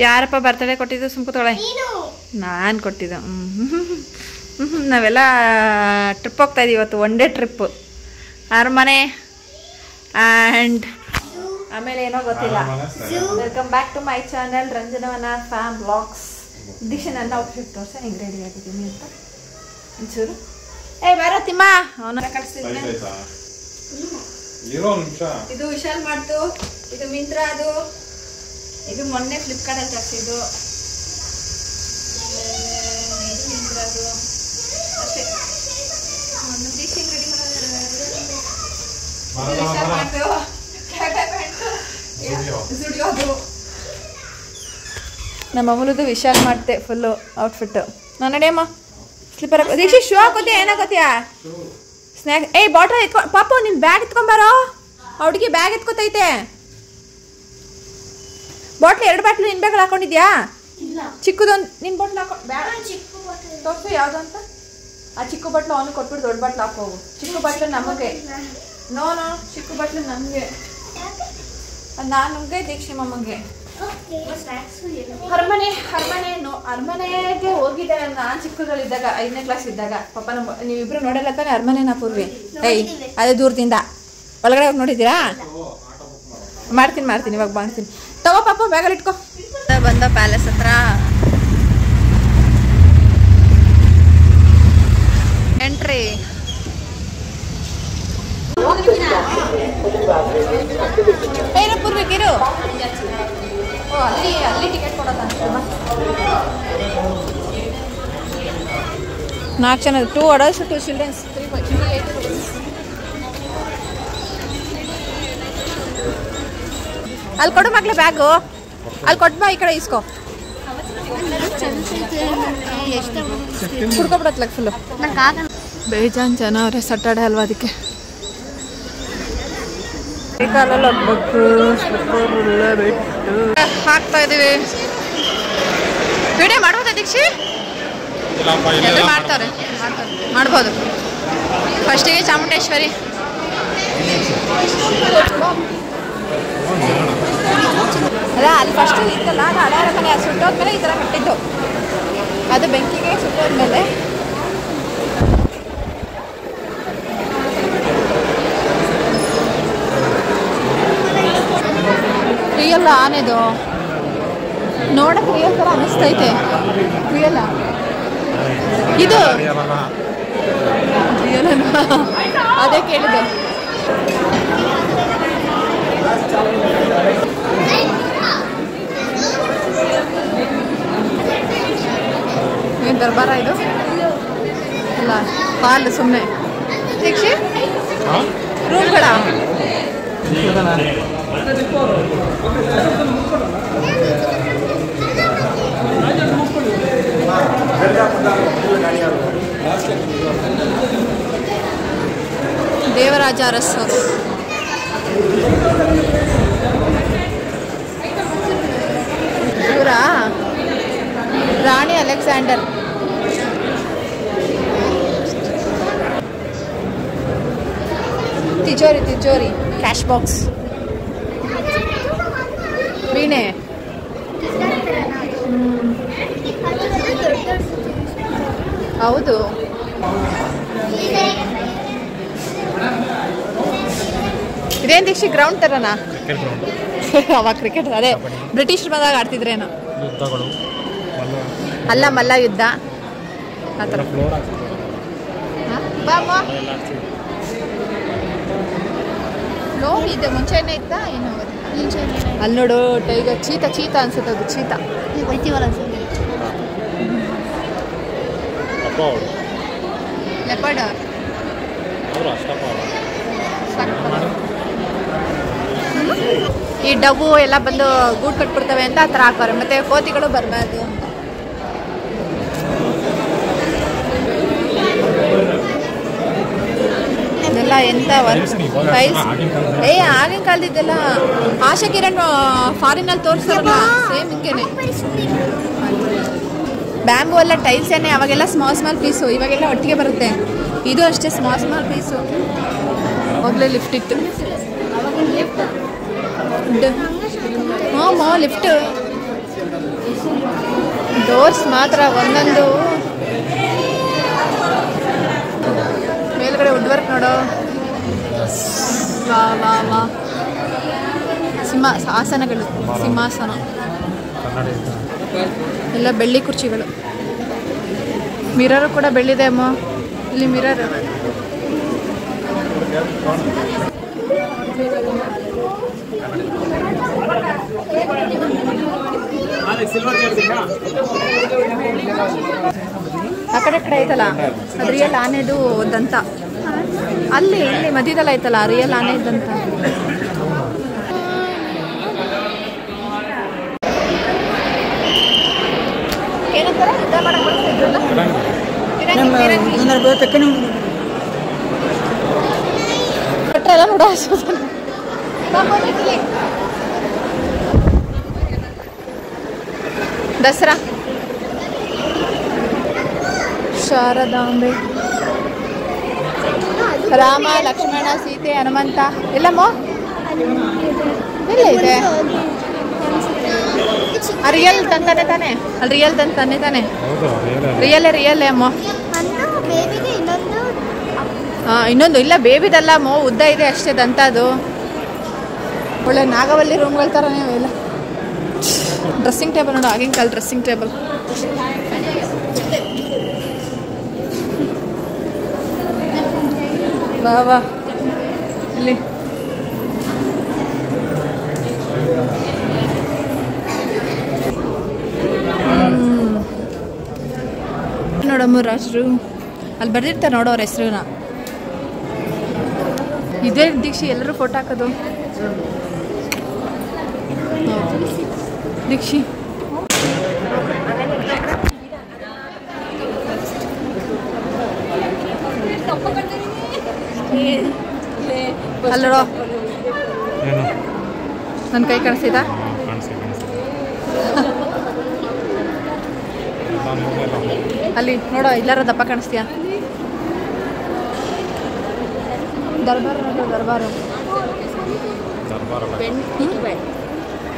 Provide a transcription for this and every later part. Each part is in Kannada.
ಯಾರಪ್ಪ ಬರ್ತಡೇ ಕೊಟ್ಟಿದ್ದು? ಸುಮ್ ಕೂತ್ಕೊಳ್ಳೆ. ನಾನು ಕೊಟ್ಟಿದ್ದು. ನಾವೆಲ್ಲ ಟ್ರಿಪ್ ಹೋಗ್ತಾ ಇದೀವಿ ಇವತ್ತು. 1 ಡೇ ಟ್ರಿಪ್. ಅರಮನೆ ಆ್ಯಂಡ್ ಆಮೇಲೆ ಏನೋ ಗೊತ್ತಿಲ್ಲ. Welcome back to my channel ರಂಜನವನ ಫ್ಯಾಮ್ ಬ್ಲಾಗ್ಸ್. ದಿಶಾ ನನ್ನ ಔಟ್ಫಿಟ್ ತೋರ್ಸ ಹೆಂಗೆ ರೆಡಿ ಆಗಿದ್ದೀನಿ ಅಂತ ಒಂಚೂರು. ಬೇರೆ ತಿಮ್ಮ ಅವನ ಕಳಿಸ್ತಿದ್ದೀನಿ. ಇದು ವಿಶಾಲ್ ಮಾಡ್ತು, ಇದು ಮಿಂತ್ರ, ಅದು ಇದು ಮೊನ್ನೆ ಫ್ಲಿಪ್ಕಾರ್ಟಲ್ಲಿ ತರಿಸಿದ್ದು, ಇದು ಮಿಂತ್ರದು ಅಷ್ಟೇ. ಟೀಚಿಂಗ್ ರೆಡಿ ಮಾಡೋದು ವಿಶಾಲ್ ಮಾಡ್ತು. ಜುಡಿಯೋದು ನಮ್ಮ ಅಮೂಲದು ವಿಶಾಲ್ ಮಾಡ್ತೆ ಫುಲ್ಲು ಔಟ್ಫಿಟ್. ನಾನು ನಡಿಯಮ್ಮ ಸ್ಲಿಪ್ಪರ್ ದೀಕ್ಷಿ ಶೂ ಹಾಕೋತೀಯ ಏನಾಗೋತೀಯಾ? ಸ್ನ್ಯಾಕ್ ಬಾಟಲ್ ಎತ್ಕೊ ಪಾಪು. ನಿನ್ನ ಬ್ಯಾಗ್ ಎತ್ಕೊಂಬಾರೋ. ಹುಡುಗಿ ಬ್ಯಾಗ್ ಎತ್ಕೋತೈತೆ. ಬಾಟ್ಲು 2 ಬಾಟ್ಲು ನಿನ್ನ ಬ್ಯಾಗಲ್ಲಿ ಹಾಕೊಂಡಿದ್ಯಾ? ಚಿಕ್ಕದೊಂದು ನಿನ್ನ ಬಾಟ್ಲು ಹಾಕೊ. ತೋರಿಸು ಯಾವುದು ಅಂತ. ಆ ಚಿಕ್ಕ ಬಾಟ್ಲು ಅವನು ಕೊಟ್ಬಿಟ್ಟು ದೊಡ್ಡ ಬಾಟ್ಲು ಹಾಕೋಗು. ಚಿಕ್ಕ ಬಾಟ್ಲು ನಮಗೆ. ನೋ ಚಿಕ್ಕ ಬಾಟ್ಲು ನಮಗೆ. ನಾನುಗೆ ದೀಕ್ಷಿಮಮ್ಮಗೆ. ಅರಮನೆಗೆ ಹೋಗಿದ್ದೆ ನಾನು ಚಿಕ್ಕದಲ್ಲಿದ್ದಾಗ, 5ನೇ ಕ್ಲಾಸ್ ಇದ್ದಾಗ. ಪಾಪ ನೀವಿಬ್ರು ನೋಡಲ್ಲ ತಾನೆ ಅರಮನೆನ ಪೂರ್ವಿ? ಅದೇ ದೂರದಿಂದ. ಒಳಗಡೆ ಹೋಗಿ ನೋಡಿದ್ದೀರಾ? ಮಾಡ್ತೀನಿ ಇವಾಗ ಮಾಡ್ತೀನಿ. ತಗೋ ಪಾಪ ಬ್ಯಾಗಲ್ಲಿ ಇಟ್ಕೋ. ಬಂದ ಪ್ಯಾಲೇಸ್ ಹತ್ರ ಎಂಟ್ರಿ. ಏನೋ ಪೂರ್ವಿಕಿರು. ಅಲ್ಲಿ ಟಿಕೆಟ್ ಕೊಡೋದ? 4 ಜನ. 2 adults 2 children 3 ಅಲ್ಲಿ ಕೊಡು ಮಕ್ಳು ಬ್ಯಾಗು. ಅಲ್ಲಿ ಕೊಟ್ಬಾ, ಈ ಕಡೆ ಇಸ್ಕೋ. ಕುಡ್ಕೊಬಿಡತ್ಲಕ್ ಫುಲ್ಲು. ಬೇಜಾನ್ ಜನ ಅವ್ರೆ. ಸಟರ್ಡೆ ಅಲ್ವಾ ಅದಕ್ಕೆ. ಕಾಲಲ್ಲಿ ಹೋಗ್ಬೇಕು. ಹಾಕ್ತಾ ಇದೀವಿ. ವಿಡಿಯೋ ಮಾಡ್ಬೋದಾ ದೀಕ್ಷಿ? ಮಾಡ್ತಾರೆ ಮಾಡ್ಬೋದು. ಫಸ್ಟಿಗೆ ಚಾಮುಂಡೇಶ್ವರಿ. ಅಲ್ಲ ಅಲ್ಲಿ ಫಸ್ಟ್ ಇತ್ತಲ್ಲ, ಅದು ಹಳೆ ಅರಮನೆ. ಅದು ಸುಟ್ಟೋದ್ಮೇಲೆ ಈ ಥರ ಕಟ್ಟಿದ್ದು. ಅದು ಬೆಂಕಿಗೆ ಸುಟ್ಟೋದ್ಮೇಲೆ ರಿಯಲ್ ಆನೆದು ನೋಡಕ್ಕೆ ರಿಯಲ್ ಥರ ಅನ್ನಿಸ್ತೈತೆ. ರಿಯಲ್ ಇದು ರಿಯಲ್ ಅದೇ ಕೇಳಿದೆ. ಏನು ದರ್ಬಾರ ಇದು? ಇಲ್ಲ ಹಾಲು ಸುಮ್ಮನೆ. ದೀಕ್ಷಿ ರೂಮ್ಗಳ ದೇವರಾಜ ಅರಸರು. ಇವರ ರಾಣಿ ಅಲೆಕ್ಸಾಂಡರ್. ತಿಜೋರಿ ಕ್ಯಾಶ್ ಬಾಕ್ಸ್. ವೀಣೆ. ಹೌದು. ಇದೇನು ದೀಕ್ಷಿ ಗ್ರೌಂಡ್ ಥರನಾ? ಅವಾಗ ಕ್ರಿಕೆಟ್ ಅದೇ ಬ್ರಿಟಿಷರು ಬಂದಾಗ ಆಡ್ತಿದ್ರೇನೋ. ಅಲ್ಲ ಮಲ್ಲ ಯುದ್ಧ ಆ ಥರ. ಫ್ಲೋರ್ ಇದೆ. ಮುಂಚೆನೇ ಇತ್ತಾ ಏನು? ಅಲ್ಲಿ ನೋಡು ಟೈಗರ್. ಚೀತಾ ಅನ್ಸುತ್ತೆ. ಅದು ಚೀತಾ ಬೈತೀವಲ್ಲ ಅನ್ಸುತ್ತೆ. ಲೆಪರ್ಡ್. ಈ ಡಬ್ಬು ಎಲ್ಲ ಬಂದು ಗೂಡು ಕಟ್ಬಿಡ್ತವೆ ಅಂತ ಆ ಥರ ಹಾಕೋರೆ. ಮತ್ತೆ ಕೋತಿಗಳು ಬರಬಾರ್ದು ಅಂತ. ಇದೆಲ್ಲ ಎಂತ ಟೈಲ್ಸ್. ಆಗಿನ ಕಾಲದಿದ್ದೆಲ್ಲ ಆಶಾ ಕಿರಣ್ ಫಾರಿನಲ್ಲಿ ತೋರಿಸ್ತಾರಲ್ಲ, ಸೇಮ್ ಹಿಂಗೇನೆ. ಬ್ಯಾಂಬು ಎಲ್ಲ ಟೈಲ್ಸ್ ಏನೇ. ಅವಾಗೆಲ್ಲ ಸ್ಮಾಲ್ ಪೀಸು, ಇವಾಗೆಲ್ಲ ಒಟ್ಟಿಗೆ ಬರುತ್ತೆ. ಇದು ಅಷ್ಟೇ ಸ್ಮಾಲ್ ಪೀಸು. ಹೋಗ್ಲೇ ಲಿಫ್ಟ್ ಇತ್ತು. ಲಿಫ್ಟ್ ಡೋರ್ಸ್ ಮಾತ್ರ ಒಂದೊಂದು ಮೇಲ್ಗಡೆ ವುಡ್ ವರ್ಕ್ ನೋಡೋ. ವಾ ವಾ ವಾ. ಆಸನಗಳು, ಸಿಂಹಾಸನ ಎಲ್ಲ ಬೆಳ್ಳಿ ಕುರ್ಚಿಗಳು. ಮಿರರು ಕೂಡ ಬೆಳ್ಳಿದೆ ಅಮ್ಮ. ಇಲ್ಲಿ ಮಿರರ್. ಆ ಕಡೆ ಕಡೆ ಐತಲ್ಲ ಅದು ರಿಯಲ್ ಆನೆದು ದಂತ. ಅಲ್ಲಿ ಇಲ್ಲಿ ಮಧ್ಯದಲ್ಲಿ ಐತಲ್ಲ ರಿಯಲ್ ಆನೆ ದಂತ. ಏನಂತಾರೆ ಯುದ್ಧ ಮಾಡಕ್ಕೆ ಎಲ್ಲ ನೋಡೋ. ದಸರಾ, ಶಾರದಾಂಬೆ, ರಾಮ ಲಕ್ಷ್ಮಣ ಸೀತೆ ಹನುಮಂತ ಎಲ್ಲಮ್ಮ ಎಲ್ಲ ಇದೆ. ರಿಯಲ್ ತಂತಾನೆ ತಾನೆ? ಅಲ್ಲಿ ರಿಯಲ್ ತಂತಾನೆ ತಾನೆ? ರಿಯಲ್ಲೇ ಅಮ್ಮ. ಇನ್ನೊಂದು ಇಲ್ಲ ಬೇಬಿದಲ್ಲ ಅಮ್ಮ, ಉದ್ದ ಇದೆ ಅಷ್ಟೇ ದಂತ. ಅದು ಒಳ್ಳೆ ನಾಗವಲ್ಲಿ ರೂಮ್ಗಳ ಥರ ಎಲ್ಲ. ಡ್ರೆಸ್ಸಿಂಗ್ ಟೇಬಲ್ ನೋಡು, ಆಗಿನ ಕಾಲ ಡ್ರೆಸ್ಸಿಂಗ್ ಟೇಬಲ್. ವಾ ವಾ. ಇಲ್ಲಿ ನೋಡಮ್ಮ ರಾಜರು ಅಲ್ಲಿ ಬರ್ದಿರ್ತಾರೆ ನೋಡೋ ಅವ್ರ ಹೆಸರುನ. ಇದೇ ದೀಕ್ಷಿ ಎಲ್ಲರೂ ಫೋಟೋ ಹಾಕೋದು. ದೀಕ್ಷಿ ಅಲ್ಲೋ ನನ್ನ ಕೈ ಕಾಣಿಸ್ತಿದ್ದ. ಅಲ್ಲಿ ನೋಡೋ ಎಲ್ಲಾರ ದಪ್ಪ ಕಾಣಿಸ್ತೀಯ. ದರ್ಬಾರ್ ನೋಡೋ, ದರ್ಬಾರು.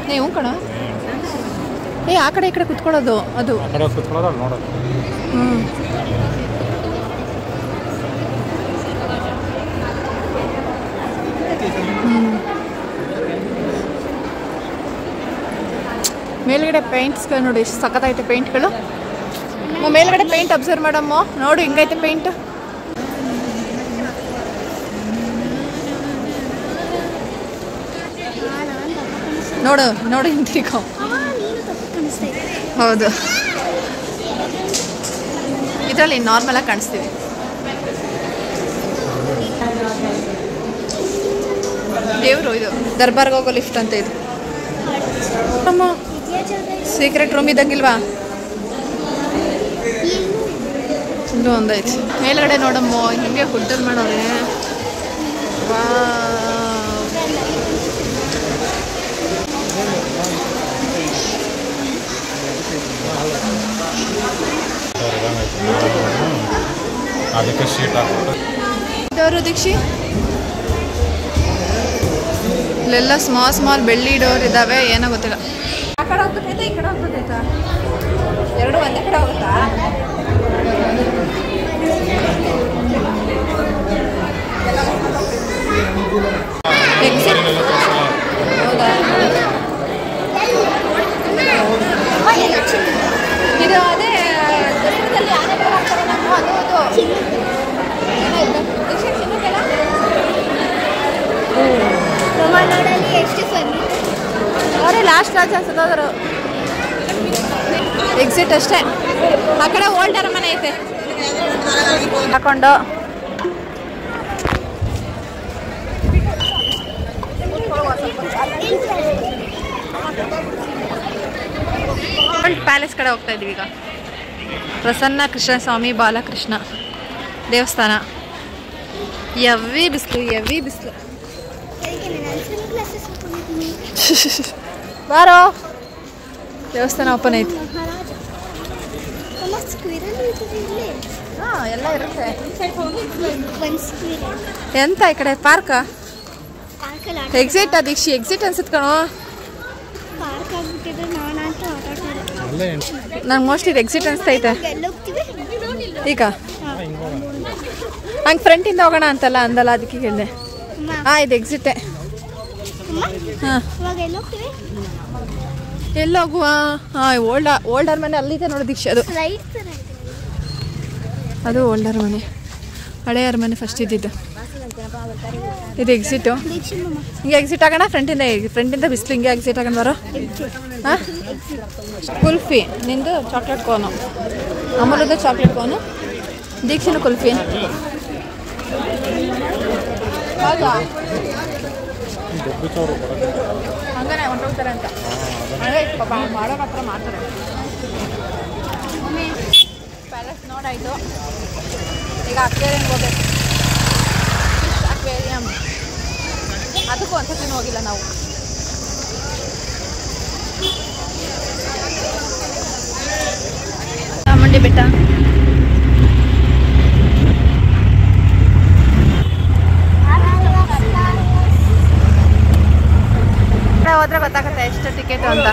ಹ್ಞೂ ಕಣ. ಆ ಕಡೆ ಈ ಕಡೆ ಕುತ್ಕೊಳ್ಳೋದು ಅದು. ಮೇಲ್ಗಡೆ ಪೇಂಟ್ಸ್ಗಳು ನೋಡಿ ಎಷ್ಟು ಸಖತ್ತೈತೆ ಪೇಂಟ್ಗಳು. ಮೇಲ್ಗಡೆ ಪೇಂಟ್ ಅಬ್ಸರ್ವ್ ಮಾಡಮ್ಮ, ನೋಡು ಹಿಂಗೈತೆ ಪೇಂಟ್. ನೋಡು ನೋಡು ಹಿಂತಿಕೋ. ಹೌದು, ಇದರಲ್ಲಿ ನಾರ್ಮಲ್ ಆಗಿ ಕಾಣಿಸ್ತೀವಿ. ದೇವರು ಇದು ದರ್ಬಾರ್ಗೆ ಹೋಗೋ ಲಿಫ್ಟ್ ಅಂತ ಇದು. ಅಮ್ಮ ಸೀಕ್ರೆಟ್ ರೂಮ್ ಇದ್ದಂಗಿಲ್ವಾ? ಇದು ಒಂದೈತಿ. ಮೇಲ್ಗಡೆ ನೋಡಮ್ಮ ಹಿಂಗೆ ಫುಡ್ಡಲ್ಲಿ ಮಾಡೋರೆ. ವಾ ಅದಕ್ಕೆ ಶೀಟ್ ಡೋರು ದೀಕ್ಷಿ. ಇಲ್ಲೆಲ್ಲ ಸ್ಮಾಲ್ ಬೆಳ್ಳಿ ಡೋರ್ ಇದ್ದಾವೆ. ಏನೋ ಗೊತ್ತಿಲ್ಲ. ಆ ಕಡೆ ಹೋಗ್ತೈತಾ ಈ ಕಡೆ ಹೋಗ್ತೈತಾ? ಎರಡು ಒಂದೇ ಕಡೆ ಹೋಗುತ್ತಾ? ಹೌದಾ? ಇದು ಅದೇ ದಸರಾದಲ್ಲಿ ಆನೆಗಳು ಹಾಕ್ತಾರೆ ನಾವು. ಅವರೇ ಲಾಸ್ಟ್ ರಾಜ ಅನ್ಸೋದ್ರು. ಎಕ್ಸಿಟ್ ಅಷ್ಟೇ. ಆ ಕಡೆ ಓಲ್ಡ್ ಅರಮನೆ ಐತೆ ಹಾಕೊಂಡು. ಪ್ಯಾಲೇಸ್ ಕಡೆ ಹೋಗ್ತಾ ಇದೀವಿ ಈಗ. ಪ್ರಸನ್ನ ಕೃಷ್ಣಸ್ವಾಮಿ ಬಾಲಕೃಷ್ಣ ದೇವಸ್ಥಾನ. ಎವ್ವಿ ಬಿಸಿಲು ಬಾರೋ. ದೇವಸ್ಥಾನ ಓಪನ್ ಐತಿ. ಹಾಂ ಎಲ್ಲ ಇರುತ್ತೆ. ಎಂತ ಈ ಕಡೆ ಪಾರ್ಕ? ಎಕ್ಸಿಟ್ ದೀಕ್ಷಿ ಎಕ್ಸಿಟ್ ಅನ್ಸುತ್ತೆ ಕಣೋ. ಅಲ್ಲೇ ನಂಗೆ ಮೋಸ್ಟ್ಲಿ ಇದು ಎಕ್ಸಿಟ್ ಅನಿಸ್ತೈತೆ ಈಗ ಹಂಗೆ ಫ್ರಂಟಿಂದ ಹೋಗೋಣ ಅಂತಲ್ಲ ಅಂದಲ್ಲ ಅದಕ್ಕೆ ಹೇಳಿದೆ. ಹಾಂ ಇದು ಎಕ್ಸಿಟೇ. ಹಾಂ ಎಲ್ಲೋಗುವ? ಹಾಂ ಓಲ್ಡರ್ ಮನೆ ಅಲ್ಲಿದೆ ನೋಡಿ ದೀಕ್ಷೆ. ಅದು ಓಲ್ಡರ್ ಮನೆ, ಹಳೆಯರ ಮನೆ ಫಸ್ಟ್ ಇದ್ದಿದ್ದು. ಇದು ಎಕ್ಸಿಟು. ಹಿಂಗೆ ಎಕ್ಸಿಟ್ ಆಗೋಣ ಫ್ರಂಟಿಂದ ಬಿಸಿಲು ಹಿಂಗೆ ಎಕ್ಸಿಟ್ ಆಗೋಣ ಬರೋ. ಹಾಂ ಕುಲ್ಫಿ ನಿಂದು ಚಾಕ್ಲೇಟ್ ಕೋನು, ಅಮೂಲದ ಚಾಕ್ಲೇಟ್ ಕೋನು, ದೀಕ್ಷಿನ ಕುಲ್ಫಿ. ಹೌದಾ ಹಂಗಾನೆ ಹೊಂಟೋಗ್ತಾರೆ ಅಂತ ಅದೇ ಪಾಪ ಮಾಡೋ ಮಾತ್ರ ಮಾಡ್ತಾರೆ. ಪ್ಯಾಲೇಸ್ ನೋಡಾಯಿತು, ಈಗ ಅಕ್ವೇರಿಯಂಗೆ ಹೋಗ್ಬೇಕು. ಫಿಶ್ ಅಕ್ವೇರಿಯಮ್ ಅದಕ್ಕೂ ಒಂದ್ಸತಿನೂ ಹೋಗಿಲ್ಲ ನಾವು. ಚಾಮುಂಡಿ ಬೆಟ್ಟ ಹೋದ್ರೆ ಗೊತ್ತಾಗುತ್ತೆ ಎಷ್ಟು ಟಿಕೆಟು ಅಂತ.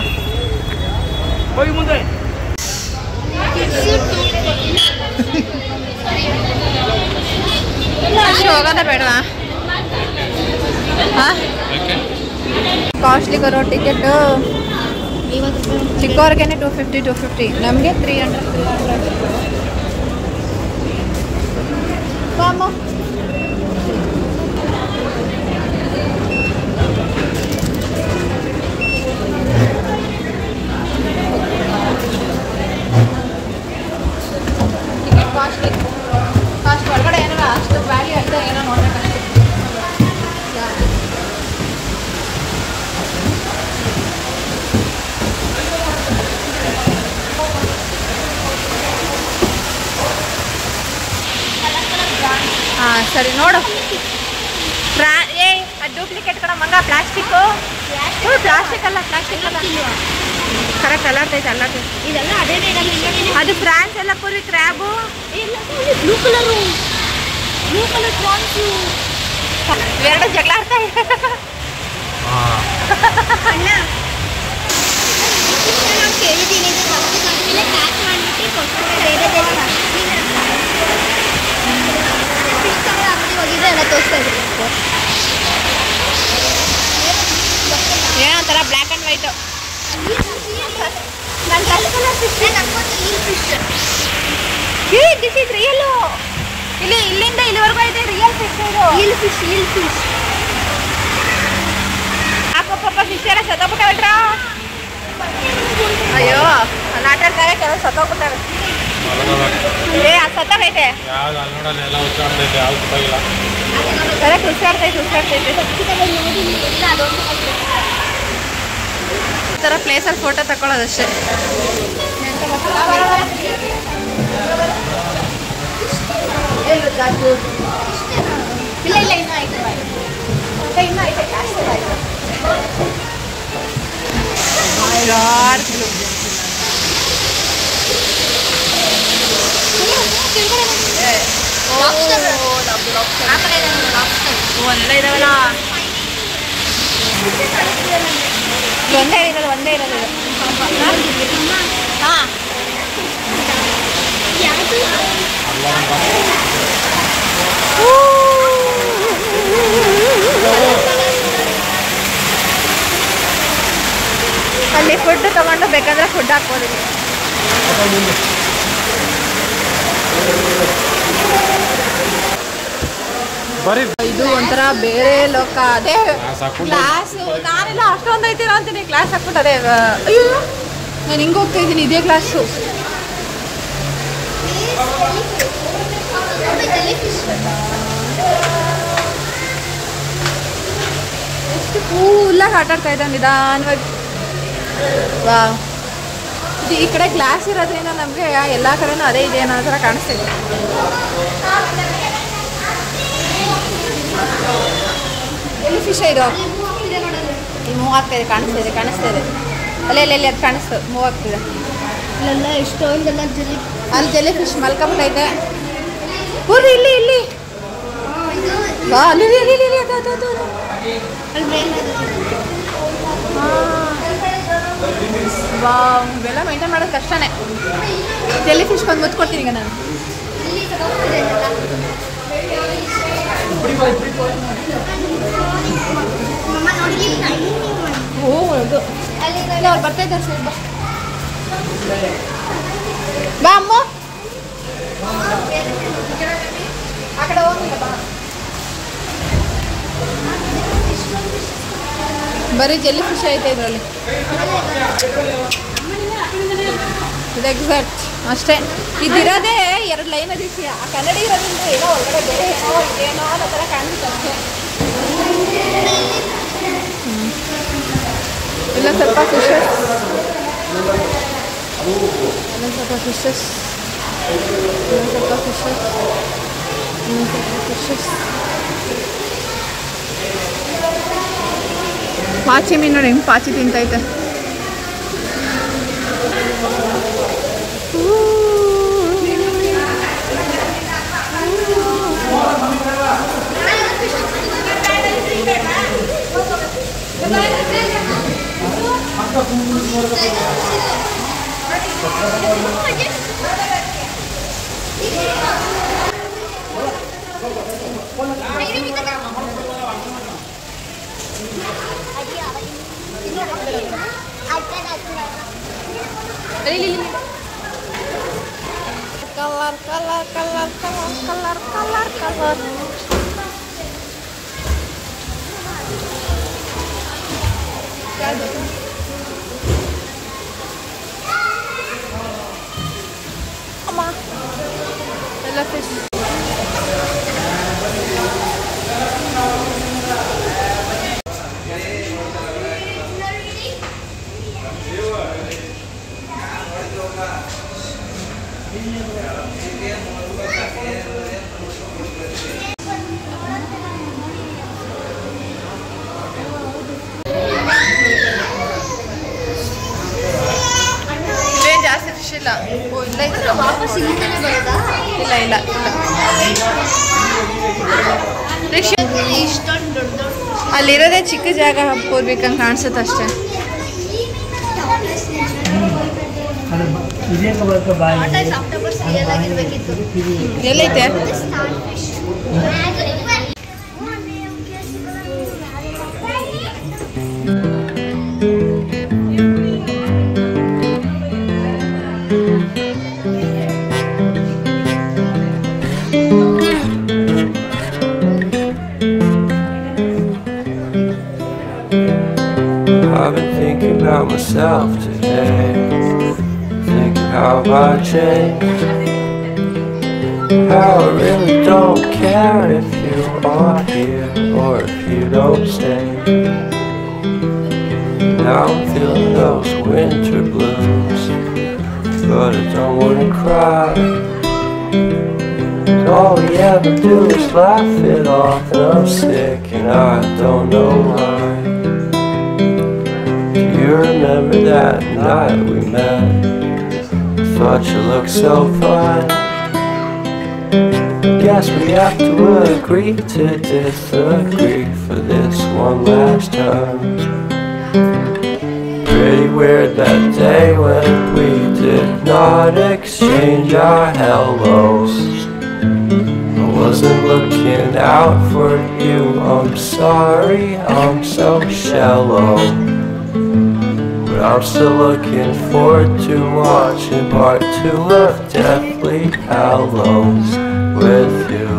ಅಷ್ಟು ಹೋಗೋದ ಬೇಡವಾ? ಹಾಂ ಕಾಸ್ಟ್ಲಿ ಬರೋ ಟಿಕೆಟು ಚಿಕ್ಕವ್ರಿಗೇ 250 ನಮಗೆ 300 ಬಾಮ. ಕಾಸ್ಟ್ ಒಳಗಡೆ ಏನಾರ ಅಷ್ಟು ವ್ಯಾಲ್ಯೂ ಆಯ್ತಾ ಏನೋ ನೋಡ್ಬೇಕಷ್ಟೆ. ಹಾಂ ಸರಿ ನೋಡು. ಡೂಪ್ಲಿಕೇಟ್ ಕಣ ಮಂಗ, ಪ್ಲಾಸ್ಟಿಕ್ಕು. ಪ್ಲಾಸ್ಟಿಕ್ ಅಲ್ಲ ಕರೆಕ್ಟ್ ಅಲ್ಲಾಡ್ತೈತೆ ಇದೆಲ್ಲ ಅದೇ. ಅದು ಫ್ರಾನ್ಸ್ ಎಲ್ಲ puri crab. Blue colour prawns ಎರಡು ಜಗಳ ಆಡ್ತಾ ಇದೆ. ಕೇಳಿದ್ದೀನಿ ಹೋಗಿದ್ರೆ ಎಲ್ಲ ತೋರಿಸ್ತಾ ಇದ್ರು. ಏನೋ ಒಂಥರ black and white. This is real. ಇಲ್ಲಿಂದ ಇಲ್ಲಿವರೆಗೂ ಇದೆ ರಿಯಲ್ ಫಿಶ್. ಫಿಶ್ ಪಾಪ ಫಿಶ್ ಎಲ್ಲ ಸತ್ತೋಗ್ಬಿಟ್ಟವಲ್ರ. ಅಯ್ಯೋ ಅಲ್ಲಿ ಆಟ ಆಡ್ತಾರೆ, ಕೆಲವು ಸತ್ತೋಗ್ಬಿಟ್ಟವೆ. ಅದು ಸತ್ತೋಗೈತೆ, ಕರೆಕ್ಟ್ ಉಸಿರಾಡ್ತೈತೆ. ಈ ಥರ ಪ್ಲೇಸಲ್ಲಿ ಫೋಟೋ ತಗೊಳ್ಳೋದಷ್ಟೇ. ಎಲ್ಲ ಇದಾವಲ್ಲ. ಒಂದೇ ಇರೋದು. ಹಾಂ ಅಲ್ಲಿ ಫುಡ್ ತಗೊಂಡು ಬೇಕಾದ್ರೆ ಫುಡ್ ಹಾಕ್ಬೋದು. ಇದು ಒಂಥರ ಬೇರೆ ಲೋಕ. ಅದೇ ಕ್ಲಾಸ್ ನಾನೆಲ್ಲ ಅಷ್ಟೊಂದು ಐತೀರ ಅಂತೀನಿ. ಕ್ಲಾಸ್ ಹಾಕ್ಬಿಟ್ಟು ಅದೇ ಅಯ್ಯೋ ನಾನು ಹಿಂಗೆ ಹೋಗ್ತಾ ಇದ್ದೀನಿ, ಇದೇ ಕ್ಲಾಸು. ಎಷ್ಟು ಕೂಲಾಗಿ ಆಟಾಡ್ತಾ ಇದ್ದಾನೆ ನಿಧಾನವಾಗಿ. ವಾ ಇದು ಈ ಕಡೆ ಗ್ಲಾಸ್ ಇರೋದ್ರಿಂದ ನಮಗೆ ಎಲ್ಲ ಕಡೆನೂ ಅದೇ ಇದೆ ಅನ್ನೋ ಥರ ಕಾಣಿಸ್ತಿದೆ. ಎಲ್ಲಿ ಫಿಶ್ ಇದು? ಇಲ್ಲಿ ಮೂವ್ ಆಗ್ತಾಯಿದೆ, ಕಾಣಿಸ್ತಾ ಇದೆ. ಅಲ್ಲೇ ಅದು ಕಾಣಿಸ್ತು, ಮೂವ್ ಆಗ್ತಿದೆ. ಇಲ್ಲೆಲ್ಲ ಎಷ್ಟೊಂದೆಲ್ಲ ಅಲ್ಲಿ ಜೆಲ್ಲಿ ಫಿಶ್ ಮಲ್ಕೊಂಬಿಟ್ಟೈತೆ. ಪೂರ್ವಿ ಇಲ್ಲಿ ಬಾ ಅಲ್ಲಿ ಅಲ್ಲಿ ಇವೆಲ್ಲ ಮೇಂಟೈನ್ ಮಾಡೋದು ಕಷ್ಟನೇ. ಜೆಲ್ಲಿ ಫಿಶ್ ಬಂದು ಮುತ್ತು ಕೊಡ್ತೀನಿ ಈಗ ನಾನು. ಓ ಅದು ಇಲ್ಲ, ಅವ್ರು ಬರ್ತಾ ಇದ್ದಾರೆ ಸರ್. ಬಾ ಅಮ್ಮ, ಆ ಕಡೆ ಹೋಗಿಲ್ಲ ಬಾ. ಬರೀ ಜೆಲ್ಲಿ ಫಿಶ್ ಐತೆ ಇದರಲ್ಲಿ. ಇದು ಎಕ್ಸಾಕ್ಟ್ ಅಷ್ಟೇ. ಇದಿರೋದೇ 2 ಲೈನ್ ಅದಕ್ಕೆ. ಆ ಕನ್ನಡಿ ಇರೋದ್ರಿಂದ ಏನೋ ಒಳಗಡೆ ಬೇರೆ ಏನೋ ಅನ್ನೋ ಥರ ಕಾಣಿಸುತ್ತೆ ಅಷ್ಟೇ. ಇಲ್ಲ ಸ್ವಲ್ಪ ಫಿಶಸ್, ಸ್ವಲ್ಪ ಫಿಶಸ್, ಸ್ವಲ್ಪ ಫಿಶಸ್, ಸ್ವಲ್ಪ ಫಿಶಸ್. ಪಾಚಿ ಮೀನು ನೋಡಿ, ಹೆಂಗೆ ಪಾಚಿ ತಿಂತೈತೆ. Color, color, color, color, color, color, color. Amma, I love fish. ಜಾಸ್ತಿ ಫಿಶ್ ಇಲ್ಲ. ಓ ಇಲ್ಲ, ವಾಪಸ್ ಇಲ್ಲ ಇಲ್ಲ ಇಲ್ಲ ಅಲ್ಲಿರೋದೇ ಚಿಕ್ಕ ಜಾಗ ಪೂರ್ವಿಕಂಗೆ ಕಾಣಿಸುತ್ತೆ ಅಷ್ಟೇ. ಎಲ್ಲೈತೆ? I've been thinking about myself today, thinking how I changed, how I really don't care if you are here or if you don't stay. Now I'm feeling those winter blues, but I don't wanna cry. All we ever do is laugh it off, and I'm sick and I don't know why. You remember that night we met? Thought you looked so fine. Guess we have to agree to disagree for this one last time. Pretty weird that day when we did not exchange our hellos. I wasn't looking out for you, I'm sorry, I'm so shallow. But I'm still looking forward to watching part 2 of Deathly Hallows with you.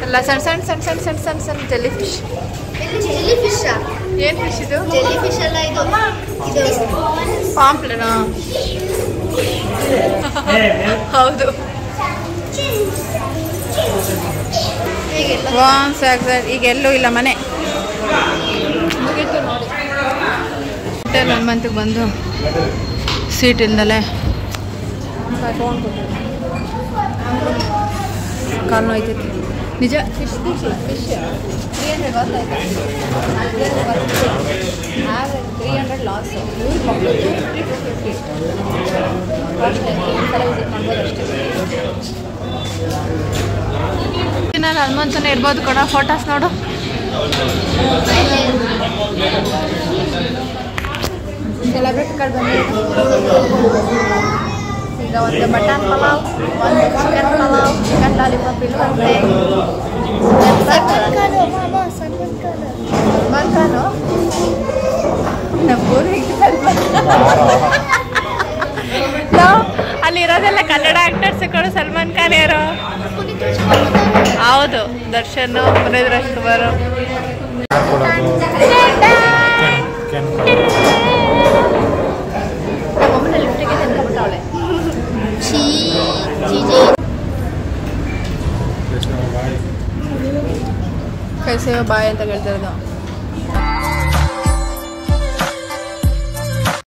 ಎಲ್ಲ ಸಣ್ಣ ಸಣ್ಣ ಸಣ್ಣ ಸಣ್ಣ ಸಣ್ಣ ಸಣ್ಣ ಸಣ್ಣ ಜೆಲ್ಲಿ ಫಿಶ್. ಜೆಲ್ಲಿ ಫಿಶ್ ಏನು ಫಿಶ್ ಇದು? ಜೆಲ್ಲಿ ಫಿಶ್ ಅಲ್ಲ ಇದು ಪಾಂಪ್ಲೆನಾ? ಹೌದು. ಈಗ ಎಲ್ಲೂ ಇಲ್ಲ ಮನೆ ಮುಗೀತು ನೋಡಿ. ಹೋಟೆಲ್ ಹನುಮಂತಿಗೆ ಬಂದು ಸೀಟ್ ಇಲ್ದಲೆ ಕಾಲು ನೋಯ್ತೈತಿ ನಿಜ. ಫಿಶ್ 300 ಗೊತ್ತಾಯ್ತು. 300 ಲಾಸ್. 350 ನಾನು ಹನುಮಂತನೇ ಇರ್ಬೋದು ಕೊಡ. ಫೋಟೋಸ್ ನೋಡು. ಸೆಲೆಬ್ರಿಟಿಗಳು ಬಂದಿದ್ದು. ಈಗ ಒಂದು ಮಟನ್ ಪಲಾವ್, ಒಂದು ಚಿಕನ್ ಪಲಾವ್, ಚಿಕನ್ ಲಾಲಿಪಾಪ್ ಇರುವಂತೆ. ಸಲ್ಮಾನ್ ಖಾನು ಅಲ್ಲಿರೋದೆಲ್ಲ ಕನ್ನಡ ಆಕ್ಟರ್ಸ್ಗಳು. ಸಲ್ಮಾನ್ ಖಾನ್ ಯಾರು? ಹೌದು, ದರ್ಶನ್, ಪುನೀತ್ ರಾಜ್ಕುಮಾರ್. ನಮ್ಮಮ್ಮನ ಲಿಫ್ಟಿಗೆ ತಂದ್ಕೊಂಡ್ಬಿಟ್ಟವಳೆ. ಕೈಸೇವ ಬಾಯ್ ಅಂತ ಹೇಳ್ತಿರೋದು.